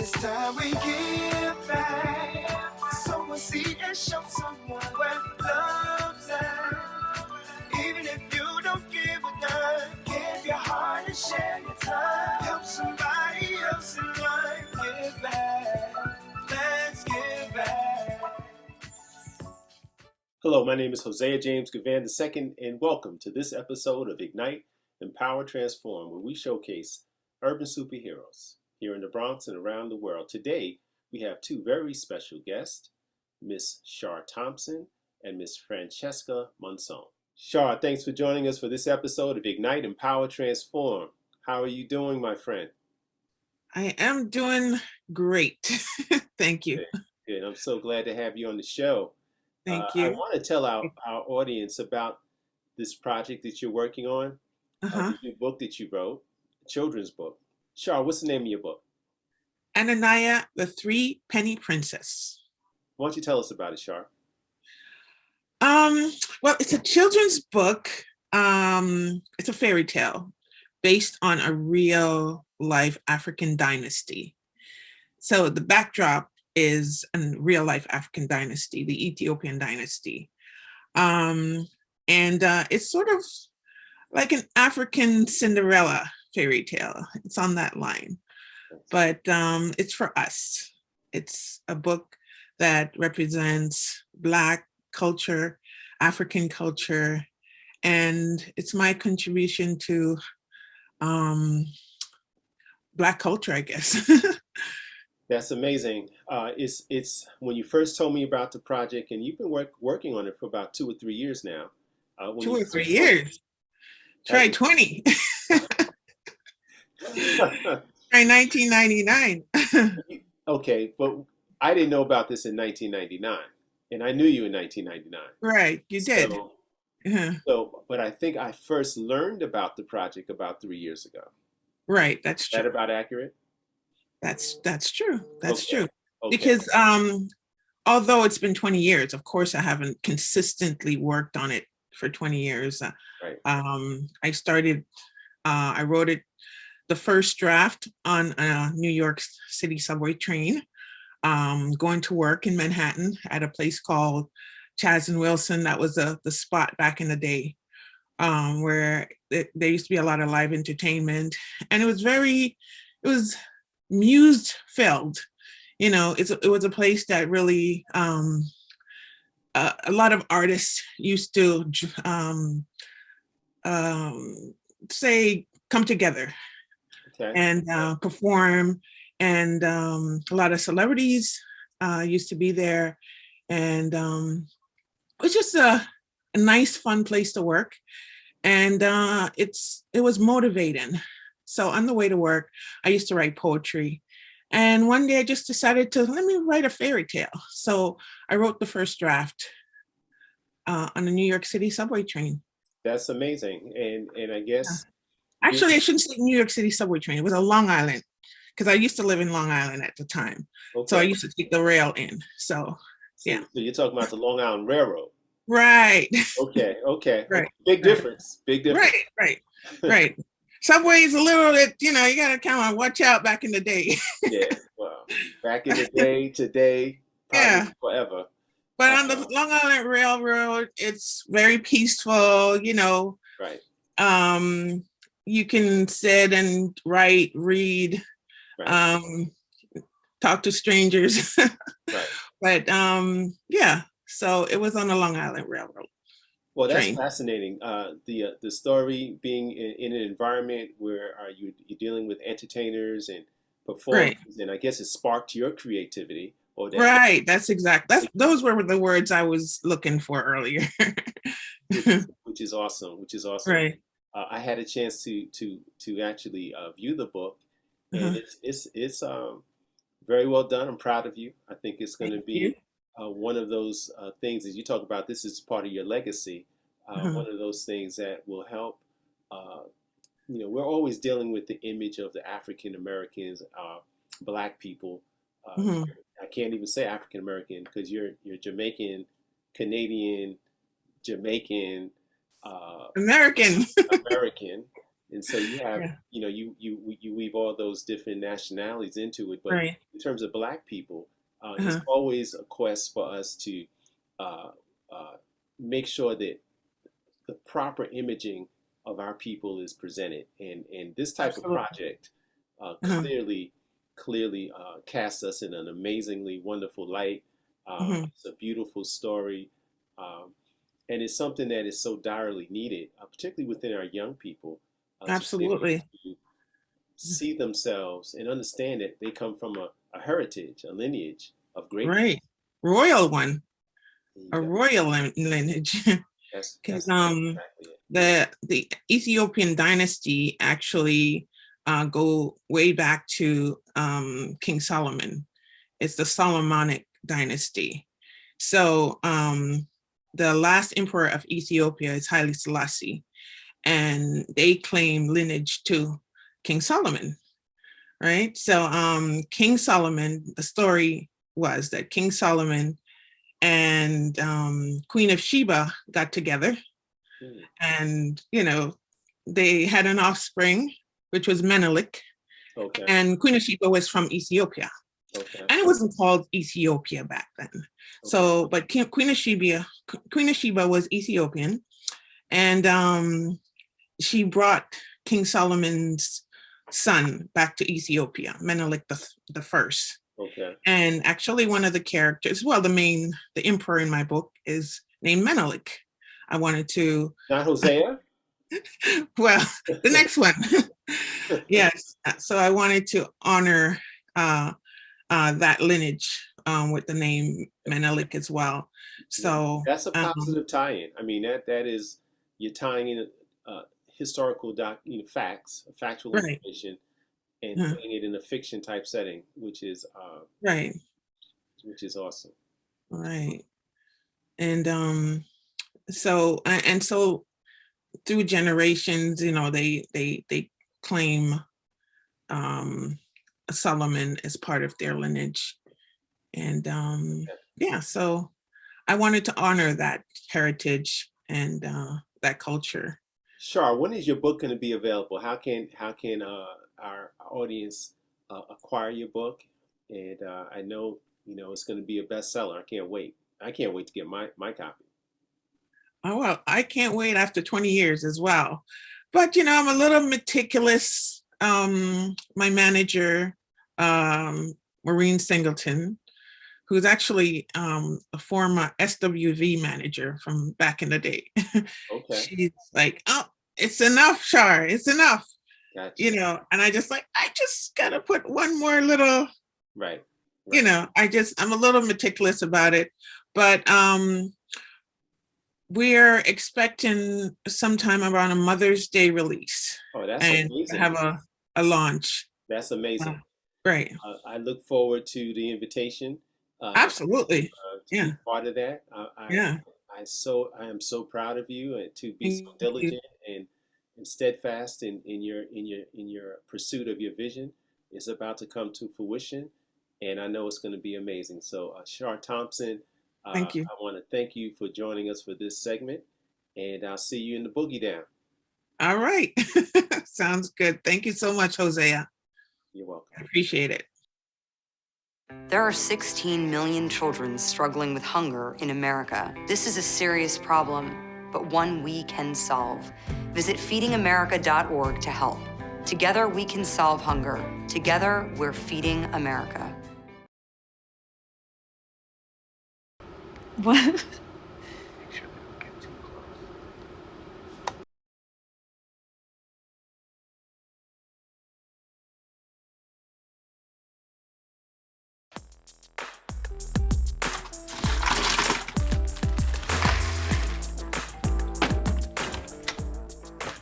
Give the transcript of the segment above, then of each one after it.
It's time we give back. Sow a seed and show someone where love's at. Even if you don't give a dime, give your heart and share your time. Help somebody else in life. Give back. Let's give back. Hello, my name is Hosea James Gavan II, and welcome to this episode of Ignite, Empower, Transform, where we showcase urban superheroes here in the Bronx and around the world. Today, we have two very special guests, Miss Shar Thompson and Miss Francesca Monsong. Shar, thanks for joining us for this episode of Ignite, Empower, Transform. How are you doing, my friend? I am doing great. Thank you. Good. I'm so glad to have you on the show. Thank you. I want to tell our audience about this project that you're working on, the new book that you wrote, a children's book. Shar, what's the name of your book? Ananiah, the Three Penny Princess. Why don't you tell us about it, Shar? Well, it's a children's book. It's a fairy tale based on a real life African dynasty. So the backdrop is a real life African dynasty, the Ethiopian dynasty. And it's sort of like an African Cinderella fairy tale. It's on that line, but it's for us. It's a book that represents Black culture, African culture, and it's my contribution to Black culture, I guess. That's amazing. It's when you first told me about the project, and you've been working on it for about 2 or 3 years now. 2 or 3 years. Try 20. Try 1999. Okay, but I didn't know about this in 1999, and I knew you in 1999. Right, you did. But I think I first learned about the project about 3 years ago. Right, that's true. Is that about accurate? That's true. That's Okay. true. Okay. Because although it's been 20 years, of course, I haven't consistently worked on it for 20 years. Right. I wrote it, the first draft on a New York City subway train, going to work in Manhattan at a place called Chaz and Wilson. That was the spot back in the day where there used to be a lot of live entertainment. And it was muse filled, it was a place that really a lot of artists used to say come together. Okay. And perform, and a lot of celebrities used to be there, and it was just a nice, fun place to work, and it was motivating. So on the way to work, I used to write poetry. And one day I just decided let me write a fairy tale. So I wrote the first draft on the New York City subway train. That's amazing. And I guess... Actually, I shouldn't say New York City subway train. It was a Long Island, because I used to live in Long Island at the time. Okay. So I used to take the rail in. So yeah. So you're talking about the Long Island Railroad. Right. Okay. Right. Big difference. Big difference. Right. Subway's a little bit, you got to kind of watch out back in the day. Yeah, well, back in the day, today, probably forever. But on the Long Island Railroad, it's very peaceful, Right. You can sit and write, read, talk to strangers. Right. But so it was on the Long Island Railroad. Well, that's fascinating. The story being in an environment where you're dealing with entertainers and performers, and I guess it sparked your creativity. Right. Those were the words I was looking for earlier. which is awesome. Right. I had a chance to actually view the book, and it's very well done. I'm proud of you. I think it's going to be one of those things, as you talk about, this is part of your legacy. One of those things that will help. We're always dealing with the image of the African Americans, Black people. I can't even say African American because you're Jamaican, Canadian, Jamaican, American. And so you have, Yeah. you weave all those different nationalities into it. But Right. in terms of Black people, it's Uh-huh. always a quest for us to uh, uh, make sure that the proper imaging of our people is presented. And this type of Absolutely. project Uh-huh. clearly casts us in an amazingly wonderful light. Hmm. It's a beautiful story. Um, and it's something that is so direly needed, particularly within our young people, to be able Absolutely. to see themselves and understand that they come from a heritage, a lineage of greatness. Right. Royal one, There you a go. royal lineage. Because That's exactly it. the Ethiopian dynasty actually go way back to King Solomon. It's the Solomonic dynasty. So the last emperor of Ethiopia is Haile Selassie, and they claim lineage to King Solomon, right? So King Solomon, the story was that King Solomon and Queen of Sheba got together, Hmm. and they had an offspring, which was Menelik, Okay. and Queen of Sheba was from Ethiopia, Okay. and it wasn't called Ethiopia back then. Okay. So, but Queen of Sheba was Ethiopian, and she brought King Solomon's son back to Ethiopia, Menelik the first. Okay. And actually, one of the characters, well, the emperor in my book is named Menelik. I wanted to, Not Hosea? well, the next one. Yes. So I wanted to honor that lineage with the name Menelik as well. Yeah. So, That's a positive tie-in. I mean, that is, you're tying in historical facts, factual right, information, and putting it in a fiction type setting, right, which is awesome. right. And so through generations, they claim um, Solomon as part of their lineage, and yeah. So I wanted to honor that heritage and that culture. Shar, when is your book going to be available? How can our audience acquire your book? And I know it's going to be a bestseller. I can't wait. I can't wait to get my copy. Oh well, I can't wait after 20 years as well. But I'm a little meticulous. My manager, Maureen Singleton, who's actually a former SWV manager from back in the day. Okay, She's like, "Oh, it's enough, Shar. It's enough." gotcha. And I just gotta put one more little, Right, right. I'm a little meticulous about it. But we're expecting sometime around a Mother's Day release Oh, that's and amazing. have a launch. That's Uh, amazing. right. I look forward to the invitation Absolutely. to Yeah. be part of that. Yeah. I am so proud of you and to be so Thank you. diligent and steadfast in your pursuit of your vision. It's about to come to fruition, and I know it's going to be amazing. So, Shar Thompson, Thank you. I want to thank you for joining us for this segment, and I'll see you in the boogie down. All right. Sounds good. Thank you so much, Hosea. You're welcome. I appreciate it. There are 16 million children struggling with hunger in America. This is a serious problem, but one we can solve. Visit feedingamerica.org to help. Together we can solve hunger. Together we're feeding America. What?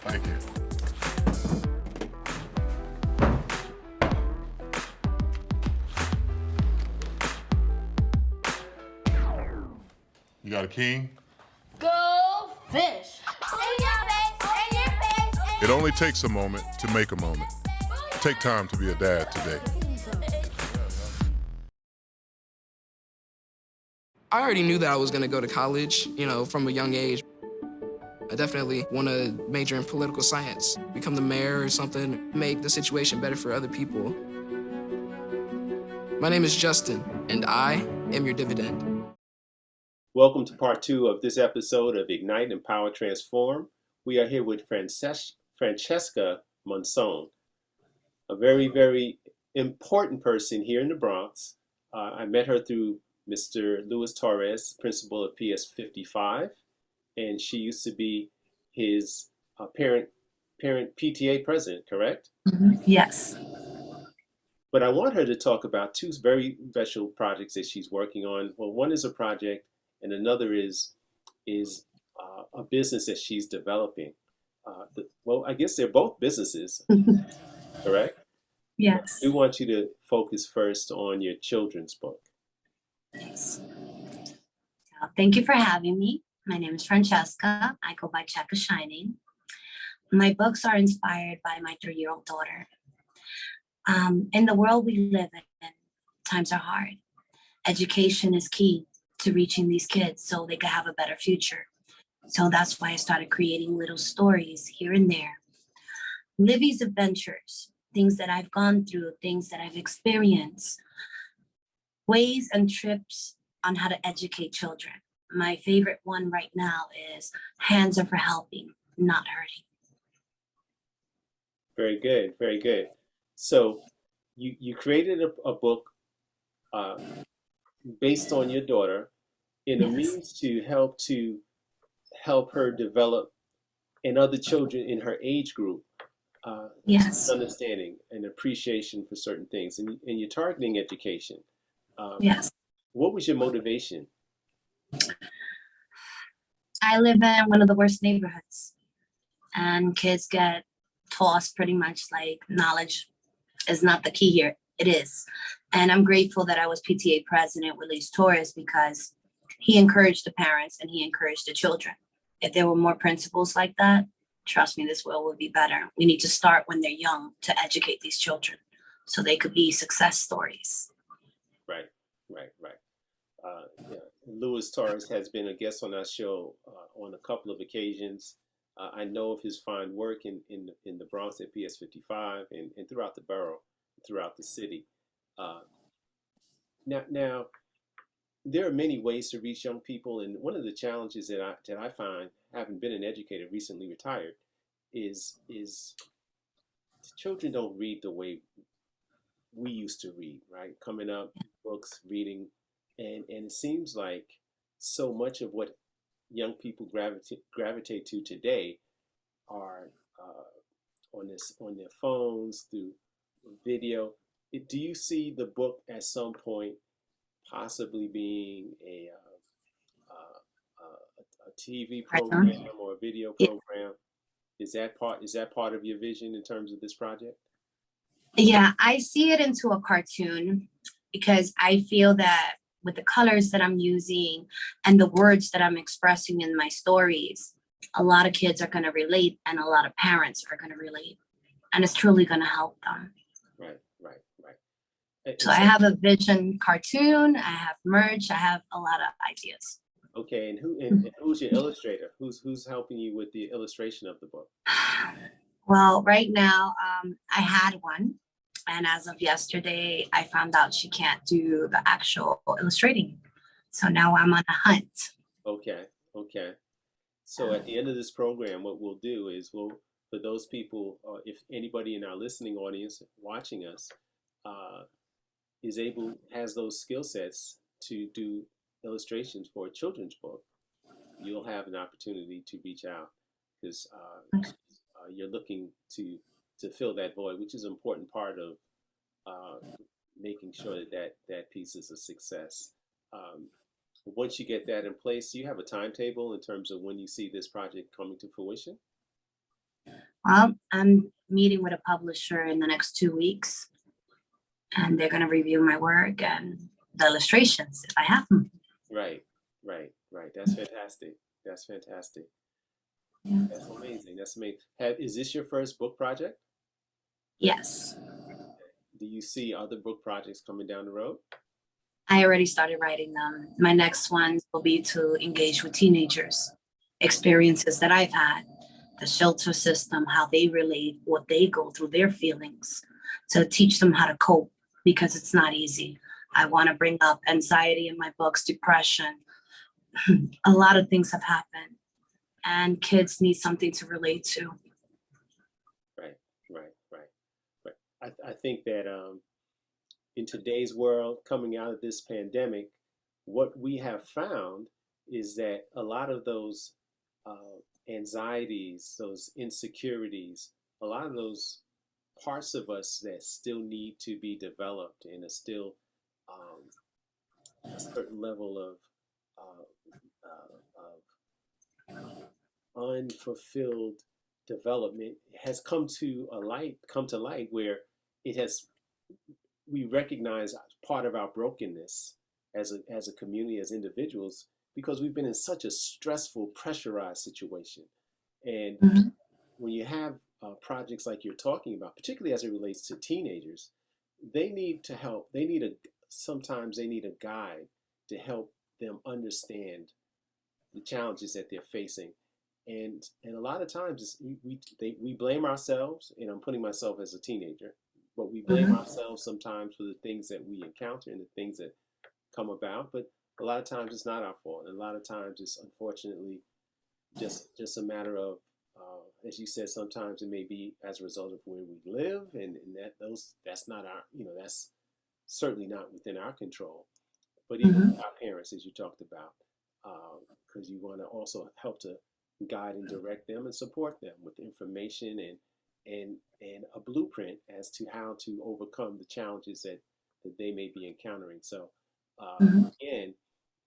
Thank you. You got a king? Go fish. In your face, in your face. It only takes a moment to make a moment. Take time to be a dad today. I already knew that I was going to go to college, from a young age. I definitely want to major in political science, become the mayor or something, make the situation better for other people. My name is Justin, and I am your dividend. Welcome to part 2 of this episode of Ignite, Empower, Transform. We are here with Francesca Monsong, a very, very important person here in the Bronx. I met her through Mr. Luis Torres, principal of PS 55, and she used to be his parent PTA president, correct? Yes. But I want her to talk about two very special projects that she's working on. Well, one is a project, and another is a business that she's developing. Well, I guess they're both businesses, correct? Yes. We want you to focus first on your children's book. Yes. Thank you for having me. My name is Francesca. I go by Cheka Shining. My books are inspired by my 3-year-old daughter. In the world we live in, times are hard. Education is key to reaching these kids so they can have a better future. So that's why I started creating little stories here and there. Livy's adventures, things that I've gone through, things that I've experienced, ways and trips on how to educate children. My favorite one right now is Hands Are for Helping, Not Hurting. Very good, very good. So you created a book based on your daughter in a means to help her develop and other children in her age group Yes. understanding and appreciation for certain things, and you're targeting education. Yes. What was your motivation? I live in one of the worst neighborhoods, and kids get tossed pretty much like knowledge is not the key here. It is. And I'm grateful that I was PTA president with Luis Torres because he encouraged the parents and he encouraged the children. If there were more principals like that, trust me, this world would be better. We need to start when they're young to educate these children so they could be success stories. Right. Yeah. Luis Torres has been a guest on our show on a couple of occasions. I know of his fine work in the Bronx at PS 55 and throughout the borough, throughout the city. Now, there are many ways to reach young people, and one of the challenges that I find, having been an educator, recently retired, is children don't read the way we used to read, right? Coming up, books, reading, and it seems like so much of what young people gravitate to today are on their phones through video. Do you see the book at some point possibly being a TV program or a video program? Is that part of your vision in terms of this project? Yeah, I see it into a cartoon because I feel that with the colors that I'm using and the words that I'm expressing in my stories, a lot of kids are going to relate and a lot of parents are going to relate. And it's truly going to help them. Right. So I have a vision cartoon, I have merch, I have a lot of ideas. Okay, and who's your illustrator? Who's helping you with the illustration of the book? Well, right now, I had one. And as of yesterday, I found out she can't do the actual illustrating. So now I'm on a hunt. Okay. So at the end of this program, what we'll do is for those people, if anybody in our listening audience watching us has those skill sets to do illustrations for a children's book, you'll have an opportunity to reach out because you're looking to fill that void, which is an important part of making sure that piece is a success. Once you get that in place, do you have a timetable in terms of when you see this project coming to fruition? Well, I'm meeting with a publisher in the next 2 weeks, and they're going to review my work and the illustrations if I have them. Right. That's fantastic. Yeah. That's amazing. Is this your first book project? Yes. Do you see other book projects coming down the road? I already started writing them. My next one will be to engage with teenagers. experiences that I've had, the shelter system, how they relate, what they go through, their feelings, to teach them how to cope, because it's not easy. I want to bring up anxiety in my books, depression. A lot of things have happened, and kids need something to relate to. Right, right, right, right. I think that in today's world, coming out of this pandemic, what we have found is that a lot of those anxieties, those insecurities, a lot of those parts of us that still need to be developed and are still a certain level of unfulfilled development has come to light where it has we recognize part of our brokenness as a community, as individuals, because we've been in such a stressful, pressurized situation. And Mhm. when you have projects like you're talking about, particularly as it relates to teenagers, they need to help. Sometimes they need a guide to help them understand the challenges that they're facing. And a lot of times we blame ourselves, and I'm putting myself as a teenager, but we blame Mhm. ourselves sometimes for the things that we encounter and the things that come about. But a lot of times it's not our fault, and a lot of times it's unfortunately just a matter of, as you said, sometimes it may be as a result of where we live, and that's not our, that's certainly not within our control. But even with Mhm. our parents, as you talked about, because you want to also help to guide and direct them and support them with information and a blueprint as to how to overcome the challenges that they may be encountering. So Mhm. again,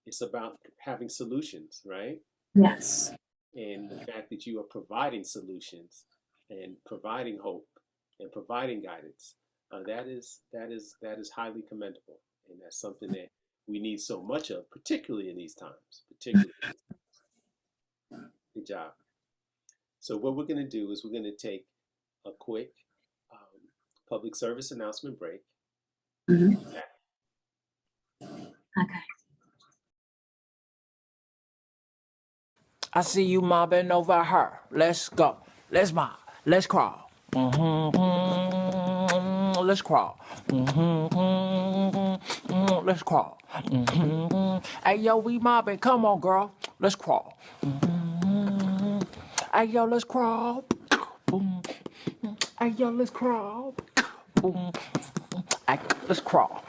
it's about having solutions, right? Yes. And the fact that you are providing solutions and providing hope and providing guidance, that is highly commendable, and that's something that we need so much of, particularly in these times. Particularly, good job. So what we're going to do is we're going to take a quick public service announcement break. Mhm. Okay. I see you mobbing over her. Let's go. Let's mob. Let's crawl. Let's crawl. Let's crawl. Hey, yo, we mobbing. Come on, girl. Let's crawl. Hey, yo, let's crawl. Boom. Hey, yo, let's crawl. Boom. Hey, let's crawl.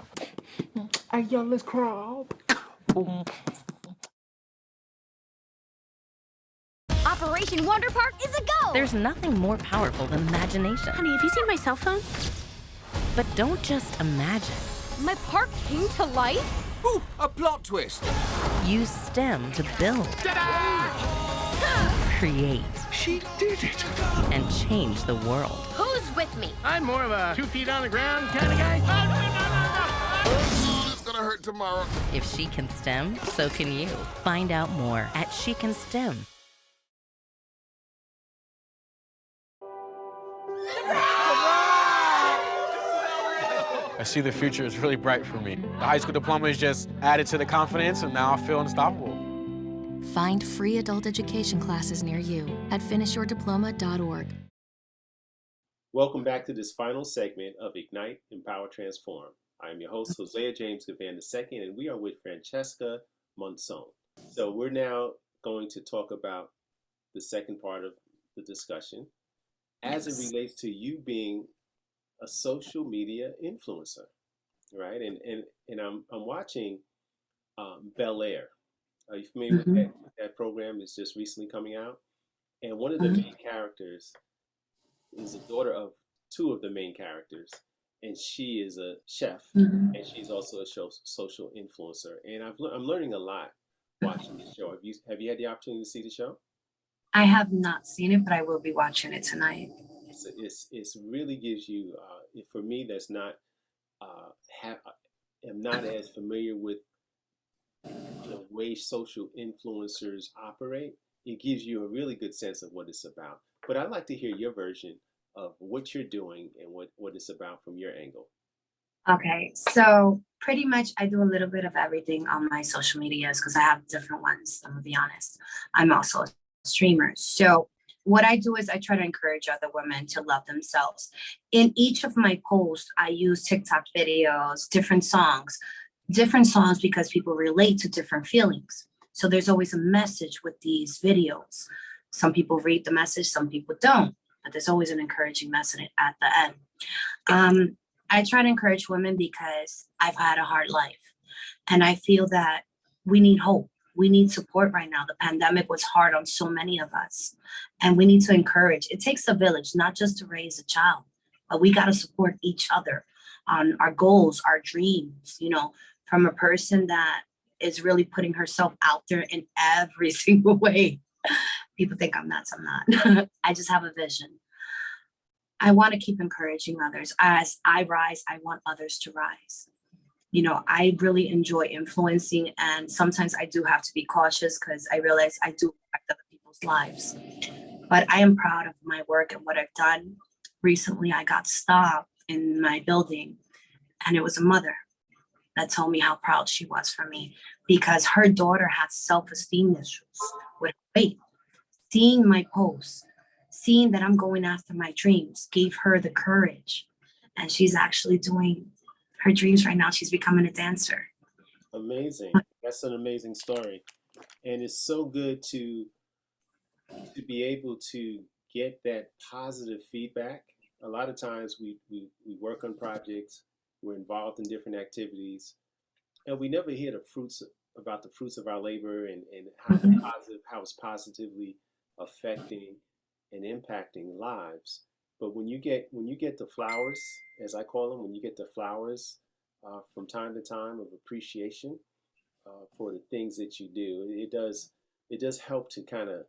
Hey, yo, let's crawl. Boom. Operation Wonder Park is a go! There's nothing more powerful than imagination. Honey, have you seen my cell phone? But don't just imagine. My park came to life? Ooh, a plot twist. Use STEM to build, create, She did it. and change the world. Who's with me? I'm more of a 2 feet on the ground kind of guy. It's gonna hurt tomorrow. If she can STEM, so can you. Find out more at She Can STEM. I see the future is really bright for me. The high school diploma is just added to the confidence, and now I feel unstoppable. Find free adult education classes near you at finishyourdiploma.org. Welcome back to this final segment of Ignite, Empower, Transform. I am your host, Hosea James Gavan II, and we are with Francesca Monsong. So we're now going to talk about the second part of the discussion as it relates to you being a social media influencer, right? And I'm watching Bel Air. Are you familiar with that program? It's just recently coming out, and one of the main characters is the daughter of two of the main characters, and she is a chef, and she's also a social influencer. And I'm learning a lot watching the show. Have you had the opportunity to see the show? I have not seen it, but I will be watching it tonight. It's really gives you for me that's not am not as familiar with the way social influencers operate. It gives you a really good sense of what it's about. But I'd like to hear your version of what you're doing and what it's about from your angle. Okay, so pretty much I do a little bit of everything on my social medias because I have different ones, I'm gonna be honest. I'm also a streamers. So what I do is I try to encourage other women to love themselves. In each of my posts, I use TikTok videos, different songs because people relate to different feelings. So there's always a message with these videos. Some people read the message, some people don't, but there's always an encouraging message at the end. I try to encourage women because I've had a hard life, and I feel that we need hope. We need support right now. The pandemic was hard on so many of us, and we need to encourage. It takes a village, not just to raise a child, but we got to support each other on our goals, our dreams, from a person that is really putting herself out there in every single way. People think I'm nuts. I'm not. I just have a vision. I want to keep encouraging others. As I rise, I want others to rise. I really enjoy influencing, and sometimes I do have to be cautious because I realize I do affect other people's lives. But I am proud of my work and what I've done. Recently, I got stopped in my building, and it was a mother that told me how proud she was for me because her daughter had self-esteem issues with weight. Seeing my posts, seeing that I'm going after my dreams gave her the courage. And she's actually doing her dreams right now. She's becoming a dancer. Amazing. That's an amazing story. And it's so good to be able to get that positive feedback. A lot of times we work on projects, we're involved in different activities, and we never hear the fruits about the fruits of our labor and how it's positively affecting and impacting lives. But when you get the flowers, as I call them, when you get the flowers from time to time of appreciation for the things that you do, it does help to kind of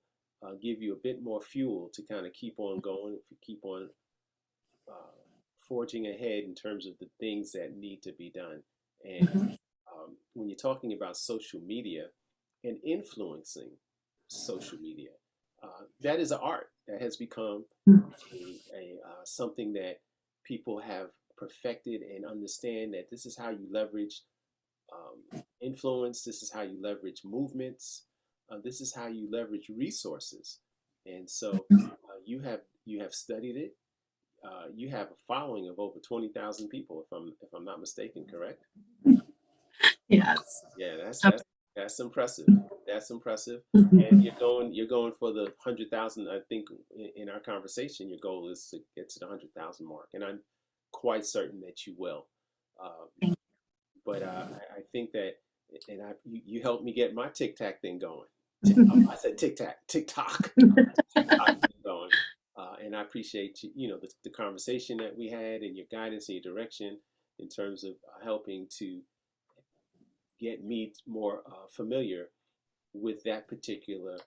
give you a bit more fuel to kind of keep on going, keep on forging ahead in terms of the things that need to be done. And when you're talking about social media and influencing social media, that is an art that has become something that people have perfected and understand that this is how you leverage influence. This is how you leverage movements. This is how you leverage resources. And so you have studied it. You have a following of over 20,000 people, if I'm not mistaken, correct? Yes. Yeah, that's impressive. That's impressive. And you're going for the 100,000. I think in our conversation, your goal is to get to the 100,000 mark, and I'm quite certain that you will. But I think that, and you helped me get my Tic Tac thing going. I said TikTok going. And I appreciate the conversation that we had and your guidance and your direction in terms of helping to get me more familiar with that particular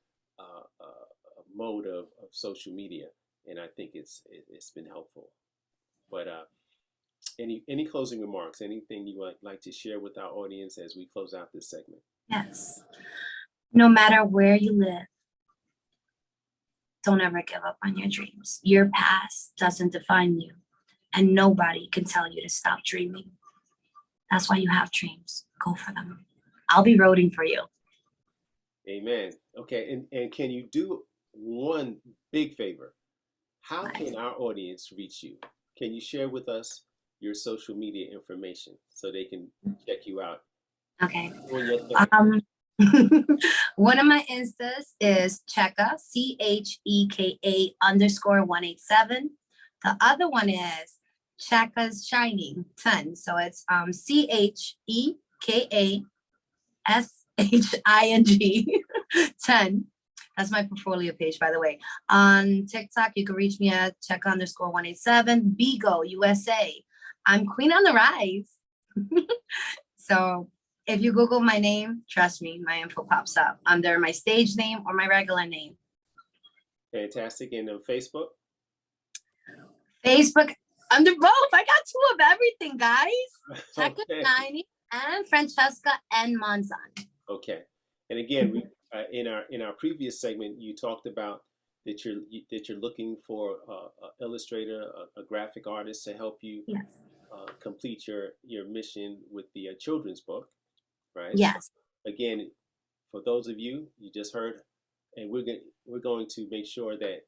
mode of social media, and I think it's been helpful. But any closing remarks? Anything you would like to share with our audience as we close out this segment? Yes. No matter where you live, don't ever give up on your dreams. Your past doesn't define you, and nobody can tell you to stop dreaming. That's why you have dreams. Go for them. I'll be rooting for you. Amen. Okay, and can you do one big favor? How can our audience reach you? Can you share with us your social media information so they can check you out? Okay. One of my Instas is Cheka, CHEKA_187. The other one is Cheka's Shining 10. So it's CHEKASHING 10. That's my portfolio page, by the way. On TikTok, you can reach me at Cheka_187, Bigo, USA. I'm Queen on the Rise. So if you Google my name, trust me, my info pops up under my stage name or my regular name. Fantastic. And on Facebook? Facebook, under both. I got two of everything, guys. Cheka 90 and Francesca and Monsong. Okay. And again, we in our previous segment, you talked about that you're looking for an illustrator, a graphic artist to help you complete your mission with the children's book, right? Yes. So again, for those of you, you just heard and we're going to make sure that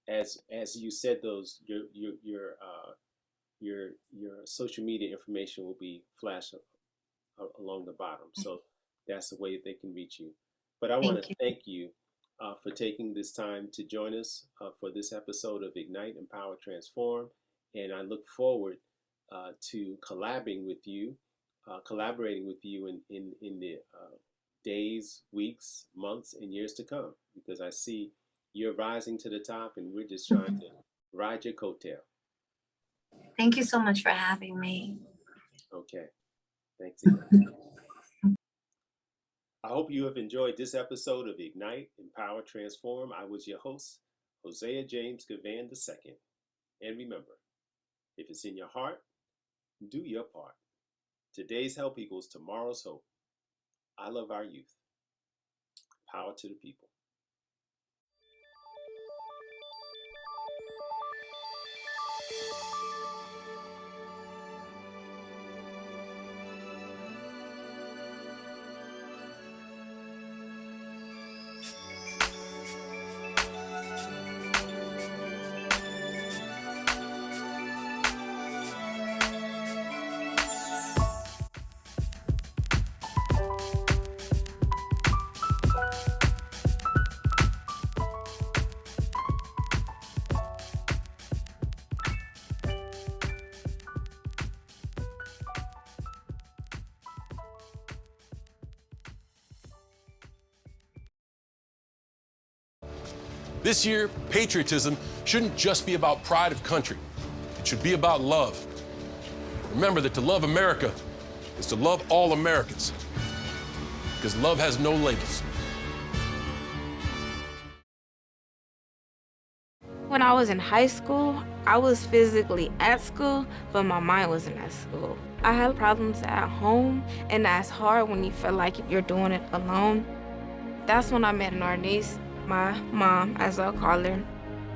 as you said those your social media information will be flashed along the bottom. So that's the way they can reach you. But I want to thank you for taking this time to join us for this episode of Ignite, Empower, Transform. And I look forward to collaborating with you in the days, weeks, months, and years to come, because I see you're rising to the top and we're just trying to ride your coattail. Thank you so much for having me. Okay. Thanks again. I hope you have enjoyed this episode of Ignite, Empower, Transform. I was your host, Hosea James Gavan II. And remember, if it's in your heart, do your part. Today's help equals tomorrow's hope. I love our youth. Power to the people. This year, patriotism shouldn't just be about pride of country. It should be about love. Remember that to love America is to love all Americans, because love has no labels. When I was in high school, I was physically at school, but my mind wasn't at school. I had problems at home, and that's hard when you feel like you're doing it alone. That's when I met an artist, my mom, as I'll call her.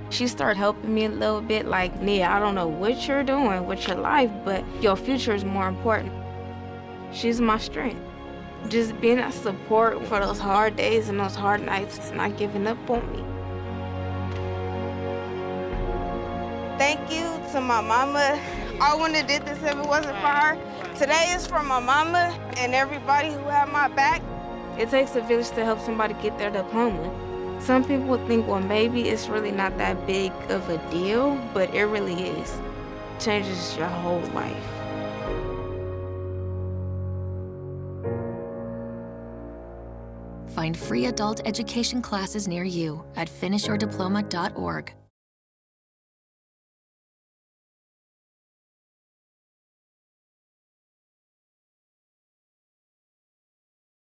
She started helping me a little bit, like, Nia, I don't know what you're doing with your life, but your future is more important. She's my strength. Just being a support for those hard days and those hard nights, not giving up on me. Thank you to my mama. I wouldn't have did this if it wasn't for her. Today is for my mama and everybody who had my back. It takes a village to help somebody get their diploma. Some people think, well, maybe it's really not that big of a deal, but it really is. It changes your whole life. Find free adult education classes near you at finishyourdiploma.org.